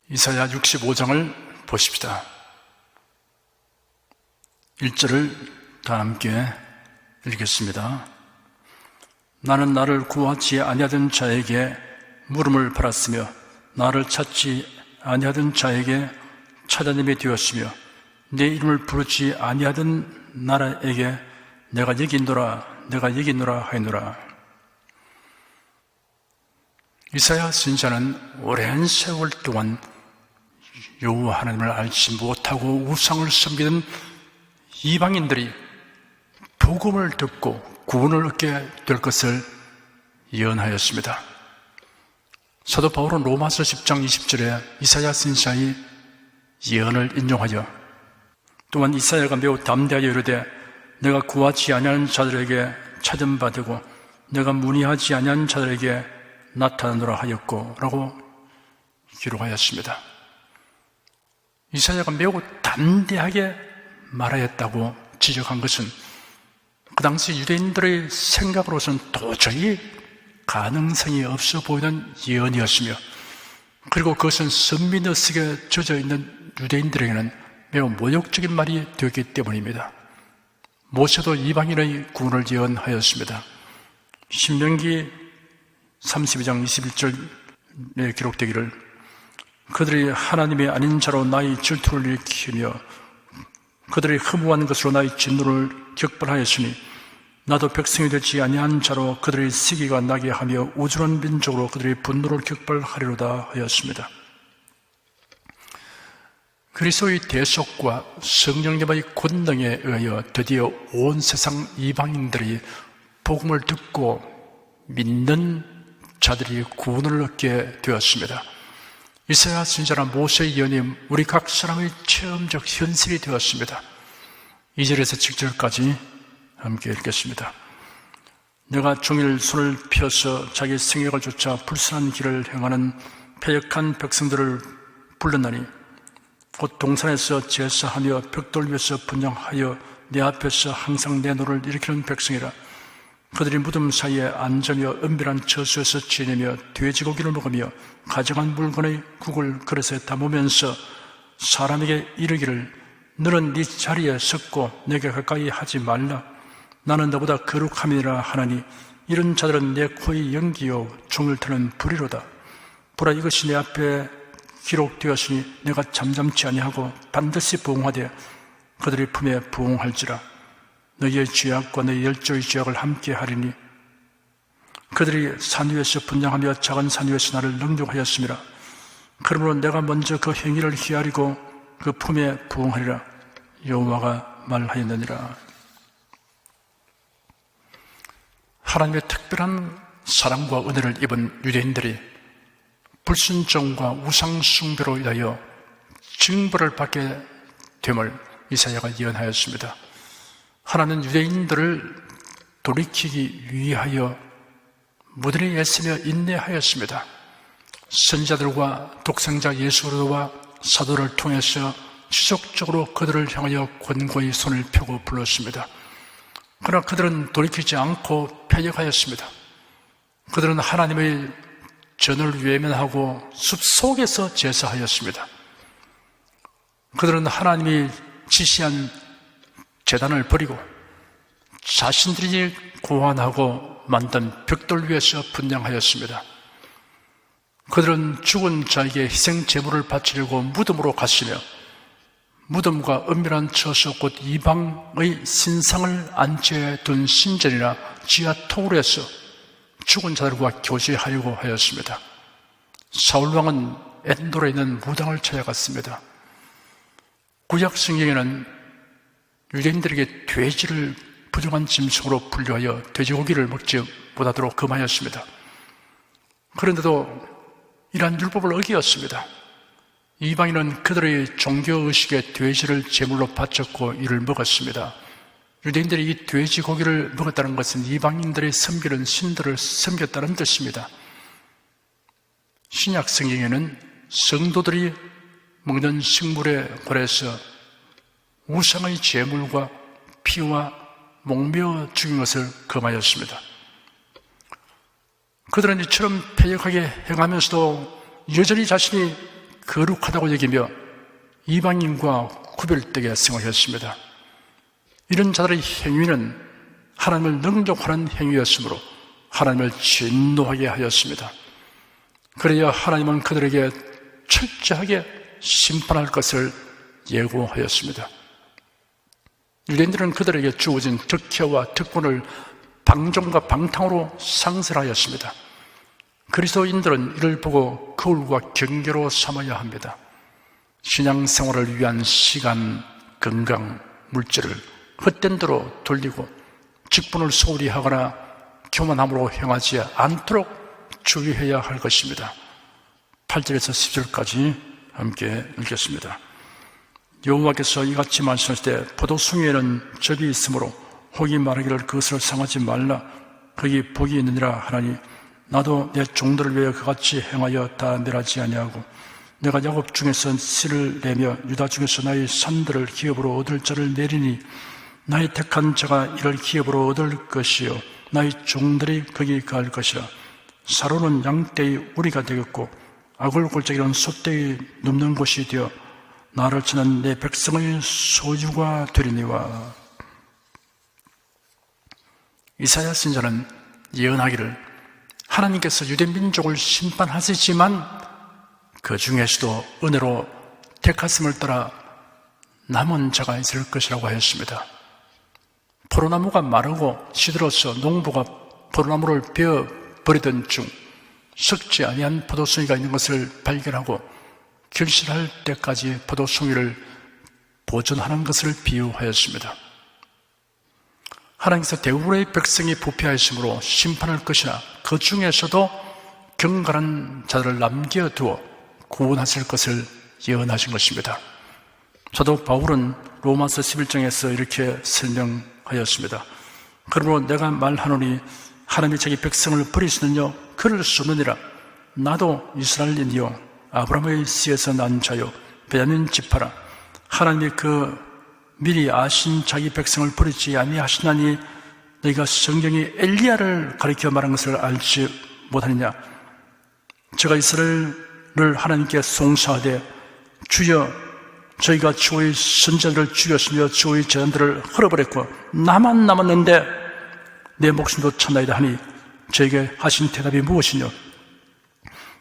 이사야 65장을 보십시다. 1절을 다 함께 읽겠습니다. 나는 나를 구하지 아니하던 자에게 물음을 팔았으며 나를 찾지 아니하던 자에게 찾아냄이 되었으며 내 이름을 부르지 아니하던 나라에게 내가 여기 있노라 하였노라. 이사야 선지자는 오랜 세월 동안 여호와 하나님을 알지 못하고 우상을 섬기는 이방인들이 복음을 듣고 구원을 얻게 될 것을 예언하였습니다. 사도 바울은 로마서 10장 20절에 이사야 선지자의 예언을 인용하여 또한 이사야가 매우 담대하여 이르되 내가 구하지 아니하는 자들에게 찾은 바 되고 내가 문의하지 아니하는 자들에게 나타나노라 하였고 라고 기록하였습니다. 이사야가 매우 담대하게 말하였다고 지적한 것은 그 당시 유대인들의 생각으로서는 도저히 가능성이 없어 보이는 예언이었으며 그리고 그것은 선민의식에 젖어있는 유대인들에게는 매우 모욕적인 말이 되었기 때문입니다. 모세도 이방인의 구원을 예언하였습니다. 신명기 32장 21절에 기록되기를 그들이 하나님이 아닌 자로 나의 질투를 일으키며 그들이 허무한 것으로 나의 진노를 격발하였으니 나도 백성이 되지 아니한 자로 그들의 시기가 나게 하며 우준한 민족으로 그들의 분노를 격발하리로다 하였습니다. 그리스도의 대속과 성령님의 권능에 의하여 드디어 온 세상 이방인들이 복음을 듣고 믿는 자들이 구원을 얻게 되었습니다. 이사야 선지자나 모세의 예언이 우리 각 사람의 체험적 현실이 되었습니다. 2절에서 7절까지 함께 읽겠습니다. 내가 종일 손을 펴서 자기 생애를 쫓아 불순한 길을 행하는 패역한 백성들을 불렀나니 곧 동산에서 제사하며 벽돌 위에서 분향하여 내 앞에서 항상 내 노를 일으키는 백성이라. 그들이 무덤 사이에 앉으며 은밀한 저수에서 지내며 돼지고기를 먹으며 가져간 물건의 국을 그릇에 담으면서 사람에게 이르기를 너는 네 자리에 섰고 내게 가까이 하지 말라. 나는 너보다 거룩함이라 하나니 이런 자들은 내 코의 연기요 종을 트는 불이로다. 보라 이것이 내 앞에 기록되었으니 내가 잠잠치 아니하고 반드시 부응하되 그들의 품에 부응할지라. 너희의 죄악과 너희 열조의 죄악을 함께 하리니 그들이 산 위에서 분향하며 작은 산 위에서 나를 능욕하였음이라. 그러므로 내가 먼저 그 행위를 헤아리고 그 품에 부응하리라. 여호와가 말하였느니라. 하나님의 특별한 사랑과 은혜를 입은 유대인들이 불순종과 우상 숭배로 인하여 징벌을 받게 됨을 이사야가 예언하였습니다. 하나님은 유대인들을 돌이키기 위하여 무든히 애쓰며 인내하였습니다. 선지자들과 독생자 예수 그리스도와 사도를 통해서 지속적으로 그들을 향하여 권고의 손을 펴고 불렀습니다. 그러나 그들은 돌이키지 않고 패역하였습니다. 그들은 하나님의 전을 외면하고 숲속에서 제사하였습니다. 그들은 하나님이 지시한 제단을 버리고 자신들이 고안하고 만든 벽돌 위에서 분향하였습니다. 그들은 죽은 자에게 희생 제물을 바치려고 무덤으로 갔으며 무덤과 은밀한 처소 곧 이방의 신상을 안치해 둔 신전이나 지하 토굴에서 죽은 자들과 교제하려고 하였습니다. 사울왕은 엔돌에 있는 무당을 찾아갔습니다. 구약 성경에는 유대인들에게 돼지를 부정한 짐승으로 분류하여 돼지고기를 먹지 못하도록 금하였습니다. 그런데도 이러한 율법을 어기었습니다. 이방인은 그들의 종교의식에 돼지를 제물로 바쳤고 이를 먹었습니다. 유대인들이 이 돼지고기를 먹었다는 것은 이방인들의 섬기는 신들을 섬겼다는 뜻입니다. 신약 성경에는 성도들이 먹는 식물에 관해서 우상의 제물과 피와 목매어 죽인 것을 금하였습니다. 그들은 이처럼 패역하게 행하면서도 여전히 자신이 거룩하다고 여기며 이방인과 구별되게 생각했습니다. 이런 자들의 행위는 하나님을 능욕하는 행위였으므로 하나님을 진노하게 하였습니다. 그래야 하나님은 그들에게 철저하게 심판할 것을 예고하였습니다. 유대인들은 그들에게 주어진 득혜와 특권을 방종과 방탕으로 상실하였습니다. 그리스도인들은 이를 보고 거울과 경계로 삼아야 합니다. 신앙생활을 위한 시간, 건강, 물질을 헛된 대로 돌리고 직분을 소홀히 하거나 교만함으로 행하지 않도록 주의해야 할 것입니다. 8절에서 10절까지 함께 읽겠습니다. 여호와께서 이같이 말씀하실 때 포도송이에는 접이 있으므로 혹이 말하기를 그것을 상하지 말라. 거기 복이 있느니라 하나니 나도 내 종들을 위하여 그같이 행하여 다 멸하지 아니하고 내가 야곱 중에서 씨를 내며 유다 중에서 나의 산들을 기업으로 얻을 자를 내리니 나의 택한 자가 이를 기업으로 얻을 것이요 나의 종들이 거기 갈 것이라. 사로는 양떼의 우리가 되겠고 아굴골짜기는 소떼의 눕는 곳이 되어 나를 치는 내 백성의 소유가 되리니와. 이사야 선지자는 예언하기를 하나님께서 유대 민족을 심판하시지만 그 중에서도 은혜로 택하심을 따라 남은 자가 있을 것이라고 하였습니다. 포도나무가 마르고 시들어서 농부가 포도나무를 베어 버리던 중 썩지 아니한 포도송이가 있는 것을 발견하고 결실할 때까지 포도송이를 보존하는 것을 비유하였습니다. 하나님께서 대부분의 백성이 부패하였으므로 심판할 것이나 그 중에서도 경건한 자들을 남겨두어 구원하실 것을 예언하신 것입니다. 사도 바울은 로마서 11장에서 이렇게 설명하였습니다. 그러므로 내가 말하노니 하나님이 자기 백성을 버리시느냐 그럴 수 없느니라. 나도 이스라엘인이요 아브라함의 씨에서 난 자요 베냐민 지파라. 하나님이 그 미리 아신 자기 백성을 버리지 아니하시나니 너희가 성경이 엘리야를 가리켜 말한 것을 알지 못하느냐. 제가 이스라엘을 하나님께 송사하되 주여 저희가 주의 선자들을 죽였으며 주의 제단들을 헐어버렸고 나만 남았는데 내 목숨도 찾나이다 하니 저에게 하신 대답이 무엇이뇨.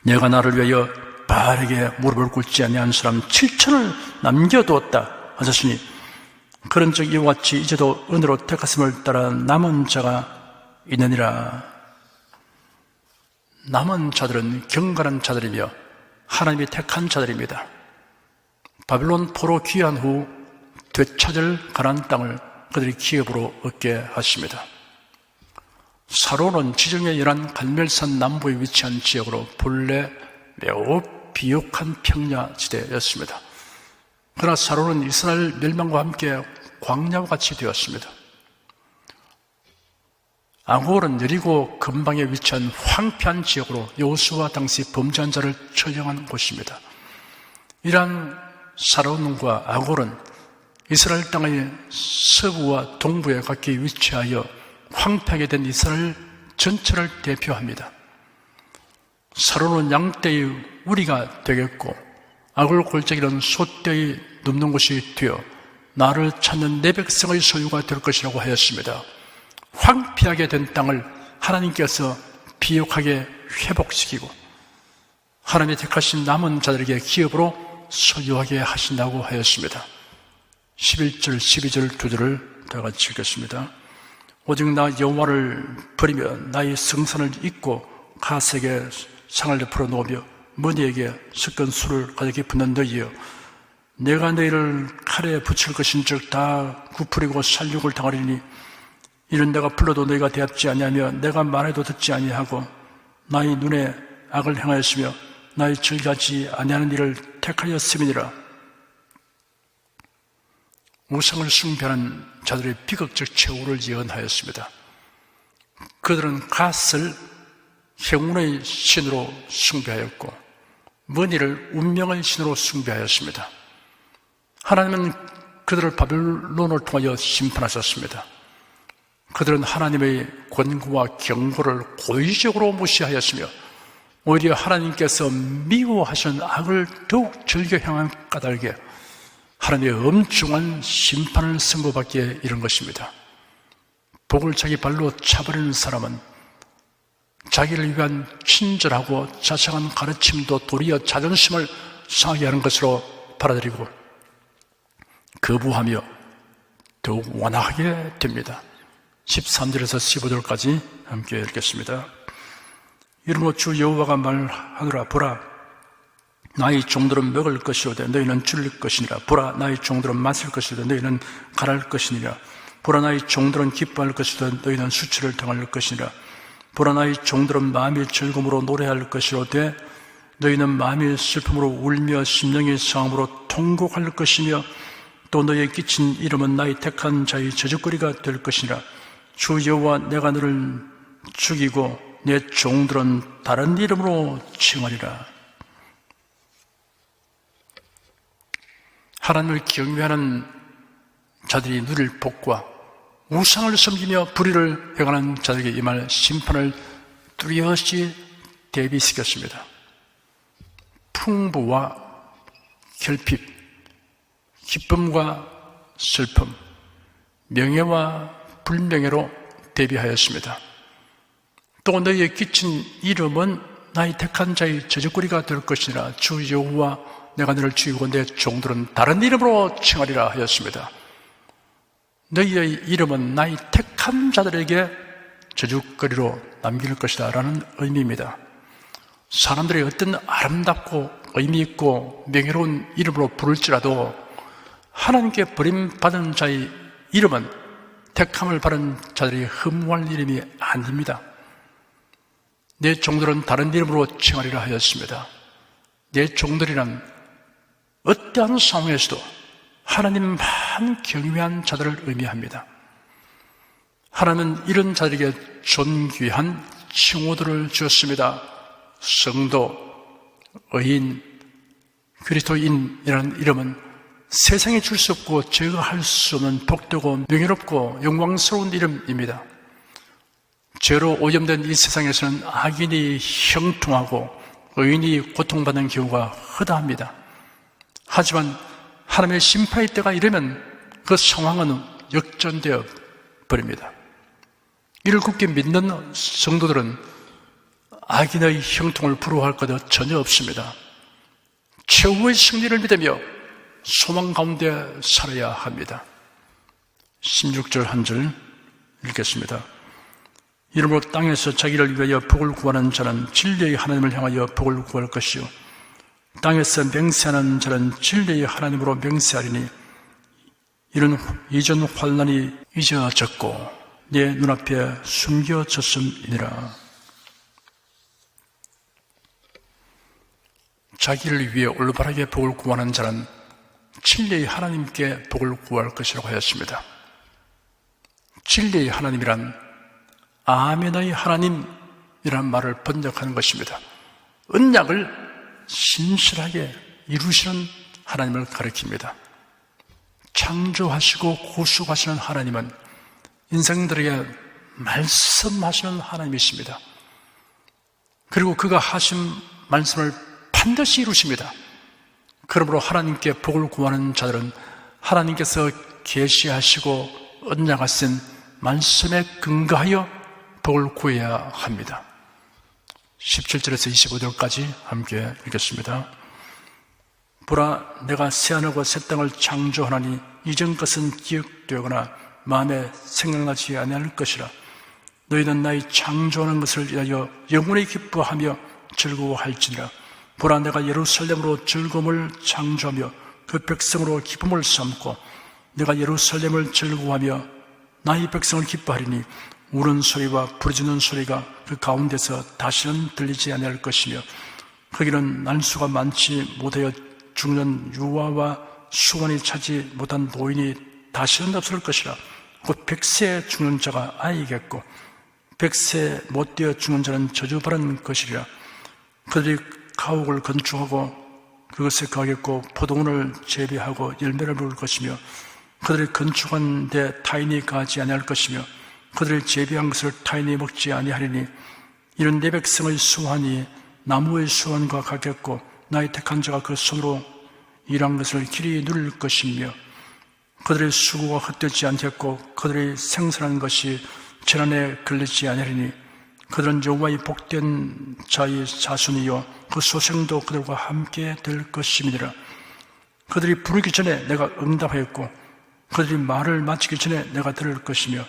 내가 나를 위하여 바르게 무릎을 꿇지 아니한 사람 7천을 남겨두었다 하셨으니 그런즉 이와 같이 이제도 은혜로 택하심을 따라 남은 자가 있느니라. 남은 자들은 경건한 자들이며 하나님이 택한 자들입니다. 바빌론 포로 귀환 후 되찾을 가나안 땅을 그들이 기업으로 얻게 하십니다. 사로는 지정에 연한 갈멜산 남부에 위치한 지역으로 본래 매우 비옥한 평야지대였습니다. 그러나 사로는 이스라엘 멸망과 함께 광야와 같이 되었습니다. 아골은 여리고 근방에 위치한 황폐한 지역으로 여호수아 당시 범죄한 자를 처형한 곳입니다. 이러한 사로는과 아골은 이스라엘 땅의 서부와 동부에 각기 위치하여 황폐하게 된 이스라엘 전체를 대표합니다. 사로는 양떼의 우리가 되겠고 아골 골짜기는 소떼의 눕는 곳이 되어 나를 찾는 내 백성의 소유가 될 것이라고 하였습니다. 황폐하게 된 땅을 하나님께서 비옥하게 회복시키고 하나님의 택하신 남은 자들에게 기업으로 소유하게 하신다고 하였습니다. 11절, 12절 두 절을 다 같이 읽겠습니다. 오직 나 여호와를 버리며 나의 성산을 잊고 가색에 상을 베풀어 놓으며 머니에게 섞은 술을 가득히 붓는 너희여, 내가 너희를 칼에 붙일 것인즉 다 구부리고 살육을 당하리니 이는 내가 불러도 너희가 대답지 아니하며 내가 말해도 듣지 아니하고 나의 눈에 악을 행하였으며 나의 즐기지 아니하는 일을 택하였음이니라. 우상을 숭배하는 자들의 비극적 최후를 예언하였습니다. 그들은 갓을 행운의 신으로 숭배하였고 머니를 운명의 신으로 숭배하였습니다. 하나님은 그들을 바벨론을 통하여 심판하셨습니다. 그들은 하나님의 권고와 경고를 고의적으로 무시하였으며 오히려 하나님께서 미워하시는 악을 더욱 즐겨 향한 까닭에 하나님의 엄중한 심판을 선고받기에 이른 것입니다. 복을 자기 발로 차버리는 사람은 자기를 위한 친절하고 자상한 가르침도 도리어 자존심을 상하게 하는 것으로 받아들이고 거부하며 더욱 완악하게 됩니다. 13절에서 15절까지 함께 읽겠습니다. 이러므로 주 여호와가 말하노라. 보라, 나의 종들은 먹을 것이로되 너희는 줄일 것이니라. 보라, 나의 종들은 마실 것이로되 너희는 갈할 것이니라. 보라, 나의 종들은 기뻐할 것이로되 너희는 수치를 당할 것이니라. 보라, 나의 종들은 마음의 즐거움으로 노래할 것이로되 너희는 마음의 슬픔으로 울며 심령의 상함으로 통곡할 것이며 또 너희의 끼친 이름은 나의 택한 자의 저주거리가 될 것이니라. 주 여호와, 내가 너를 죽이고 내 종들은 다른 이름으로 칭하리라. 하나님을 경외하는 자들이 누릴 복과 우상을 섬기며 불의를 행하는 자들에게 임할 심판을 뚜렷이 대비시켰습니다. 풍부와 결핍, 기쁨과 슬픔, 명예와 불명예로 대비하였습니다. 또 너희의 끼친 이름은 나의 택한 자의 저주거리가 될 것이니라. 주 여호와, 내가 너를 죽이고 내 종들은 다른 이름으로 칭하리라 하였습니다. 너희의 이름은 나의 택한 자들에게 저주거리로 남길 것이다 라는 의미입니다. 사람들이 어떤 아름답고 의미있고 명예로운 이름으로 부를지라도 하나님께 버림받은 자의 이름은 택함을 받은 자들이 흠모할 이름이 아닙니다. 내 종들은 다른 이름으로 칭하리라 하였습니다. 내 종들이란 어떠한 상황에서도 하나님만 경외한 자들을 의미합니다. 하나님은 이런 자들에게 존귀한 칭호들을 주었습니다. 성도, 의인, 그리스도인이라는 이름은 세상에 줄 수 없고 제거할 수 없는 복되고 명예롭고 영광스러운 이름입니다. 죄로 오염된 이 세상에서는 악인이 형통하고 의인이 고통받는 경우가 허다합니다. 하지만 하나님의 심판의 때가 이르면 그 상황은 역전되어 버립니다. 이를 굳게 믿는 성도들은 악인의 형통을 부러워할 것도 전혀 없습니다. 최후의 승리를 믿으며 소망 가운데 살아야 합니다. 16절 한 절 읽겠습니다. 이러므로 땅에서 자기를 위하여 복을 구하는 자는 진리의 하나님을 향하여 복을 구할 것이요 땅에서 맹세하는 자는 진리의 하나님으로 맹세하리니 이런 이전 환난이 잊어졌고 내 눈앞에 숨겨졌음이니라. 자기를 위해 올바르게 복을 구하는 자는 진리의 하나님께 복을 구할 것이라고 하였습니다. 진리의 하나님이란 아멘의 하나님이란 말을 번역하는 것입니다. 언약을 신실하게 이루시는 하나님을 가리킵니다. 창조하시고 구속하시는 하나님은 인생들에게 말씀하시는 하나님이십니다. 그리고 그가 하신 말씀을 반드시 이루십니다. 그러므로 하나님께 복을 구하는 자들은 하나님께서 계시하시고 언약하신 말씀에 근거하여 복을 구해야 합니다. 17절에서 25절까지 함께 읽겠습니다. 보라, 내가 새하늘과 새 땅을 창조하나니 이전 것은 기억되거나 마음에 생각나지 아니할 것이라. 너희는 나의 창조하는 것을 위하여 영원히 기뻐하며 즐거워할지니라. 보라, 내가 예루살렘으로 즐거움을 창조하며 그 백성으로 기쁨을 삼고 내가 예루살렘을 즐거워하며 나의 백성을 기뻐하리니 우는 소리와 부르짖는 소리가 그 가운데서 다시는 들리지 아니할 것이며 거기는 난수가 많지 못하여 죽는 유아와 수완이 차지 못한 노인이 다시는 없을 것이라. 곧 100세 죽는 자가 아이겠고 100세 못 되어 죽는 자는 저주받은 것이리라. 그들이 가옥을 건축하고 그것에 거하겠고 포도원을 재배하고 열매를 먹을 것이며 그들이 건축한 데 타인이 가지 아니할 것이며 그들이 재배한 것을 타인이 먹지 아니하리니 이는 내 백성의 수완이 나무의 수원과 같겠고 나의 택한 자가 그 손으로 일한 것을 길이 누릴 것이며 그들의 수고가 헛되지 않겠고 그들의 생산한 것이 재난에 걸리지 아니하리니 그들은 여호와의 복된 자의 자손이요 그 소생도 그들과 함께 될 것임이니라. 그들이 부르기 전에 내가 응답하였고 그들이 말을 마치기 전에 내가 들을 것이며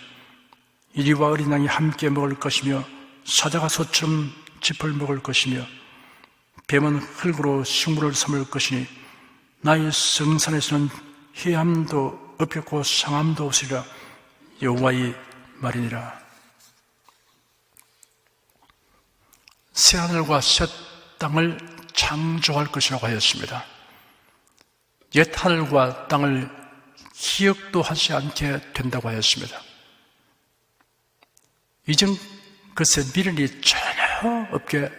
이리와 어린 양이 함께 먹을 것이며 사자가 소처럼 짚을 먹을 것이며 뱀은 흙으로 식물을 삼을 것이니 나의 성산에서는 해함도 없겠고 상함도 없으리라. 여호와의 말이니라. 새하늘과 새 땅을 창조할 것이라고 하였습니다. 옛 하늘과 땅을 기억도 하지 않게 된다고 하였습니다. 이전 그것에 미련이 전혀 없게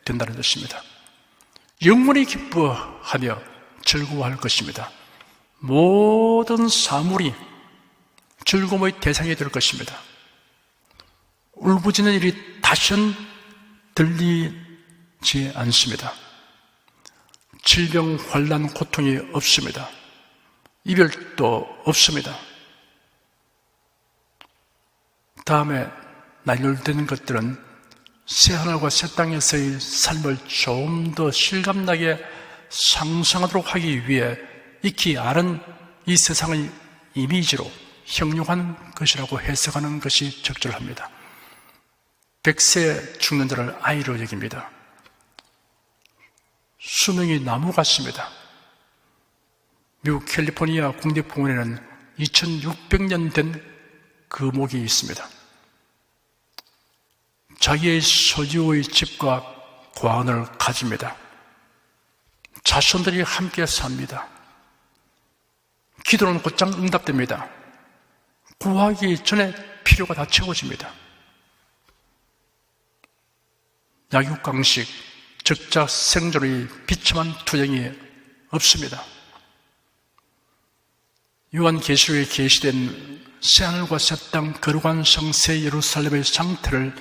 된다는 것입니다. 영원히 기뻐하며 즐거워할 것입니다. 모든 사물이 즐거움의 대상이 될 것입니다. 울부짖는 일이 다시는 들리지 않습니다. 질병, 환난, 고통이 없습니다. 이별도 없습니다. 다음에 날려되는 것들은 새하늘과 새 땅에서의 삶을 좀 더 실감나게 상상하도록 하기 위해 익히 아는 이 세상의 이미지로 형용한 것이라고 해석하는 것이 적절합니다. 100세 죽는 자를 아이로 여깁니다. 수명이 나무 같습니다. 미국 캘리포니아 국립공원에는 2600년 된 금옥이 있습니다. 자기의 소유의 집과 과언을 가집니다. 자손들이 함께 삽니다. 기도는 곧장 응답됩니다. 구하기 전에 필요가 다 채워집니다. 약육강식, 적자생존의 비참한 투쟁이 없습니다. 요한계시록에 계시된 새하늘과 새 땅 거룩한 성 새 예루살렘의 상태를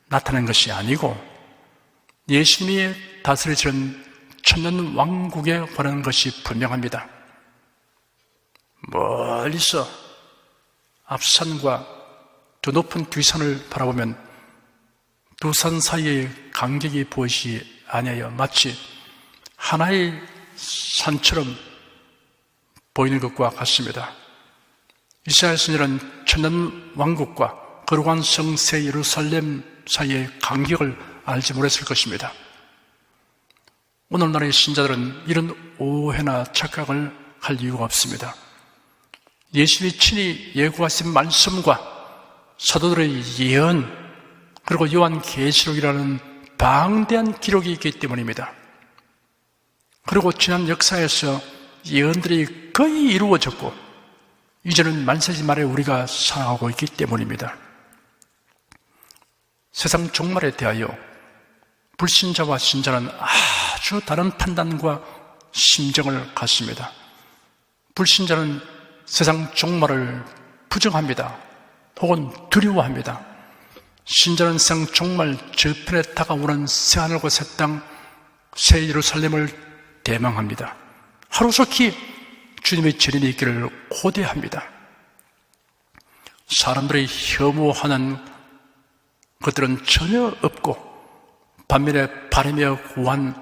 나타낸 것이 아니고 예수님이 다스리시는 천년 왕국에 관한 것이 분명합니다. 멀리서 앞산과 두 높은 뒤산을 바라보면 두 산 사이의 간격이 보이지 아니하여 마치 하나의 산처럼 보이는 것과 같습니다. 이스라엘 선지자는 천년 왕국과 거룩한 성 새 예루살렘 사이의 간격을 알지 못했을 것입니다. 오늘날의 신자들은 이런 오해나 착각을 할 이유가 없습니다. 예수님이 친히 예고하신 말씀과 사도들의 예언 그리고 요한계시록이라는 방대한 기록이 있기 때문입니다. 그리고 지난 역사에서 예언들이 거의 이루어졌고 이제는 만세지 말에 우리가 살아가고 있기 때문입니다. 세상 종말에 대하여 불신자와 신자는 아주 다른 판단과 심정을 갖습니다. 불신자는 세상 종말을 부정합니다. 혹은 두려워합니다. 신자는 세상 종말 저편에 다가오는 새하늘과 새 땅, 새 예루살렘을 대망합니다. 하루속히 주님의 재림이 있기를 고대합니다. 사람들이 혐오하는 것들은 전혀 없고 반면에 바라며 구한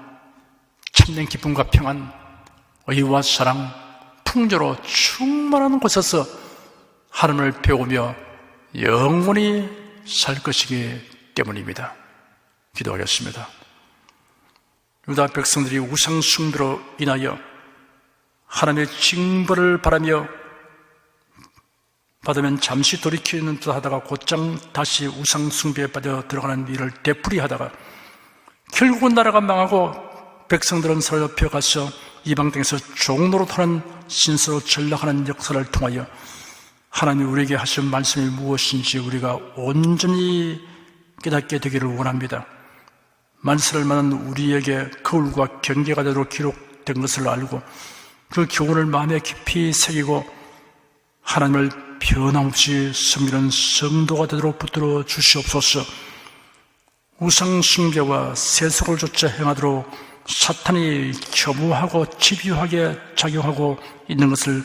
참된 기쁨과 평안, 의와 사랑, 풍조로 충만한 곳에서 하나님을 배우며 영원히 살 것이기 때문입니다. 기도하겠습니다. 유다 백성들이 우상 숭배로 인하여 하나님의 징벌을 바라며 받으면 잠시 돌이키는 듯 하다가 곧장 다시 우상 숭배에 빠져 들어가는 일을 되풀이하다가 결국은 나라가 망하고 백성들은 서로 펴가서 이방 땅에서 종노릇하는 신수로 전락하는 역사를 통하여 하나님 우리에게 하신 말씀이 무엇인지 우리가 온전히 깨닫게 되기를 원합니다. 만세를 만난 우리에게 거울과 경계가 되도록 기록된 것을 알고 그 교훈을 마음에 깊이 새기고 하나님을 변함없이 섬기는 성도가 되도록 붙들어 주시옵소서. 우상 숭배와 세속을 쫓아 행하도록 사탄이 겸유하고 집요하게 작용하고 있는 것을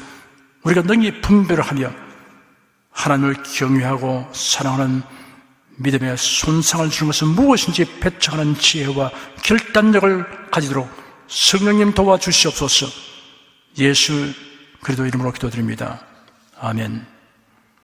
우리가 능히 분별을 하며 하나님을 경외하고 사랑하는 믿음의 손상을 주는 것은 무엇인지 배척하는 지혜와 결단력을 가지도록 성령님 도와주시옵소서. 예수 그리스도 이름으로 기도드립니다. 아멘.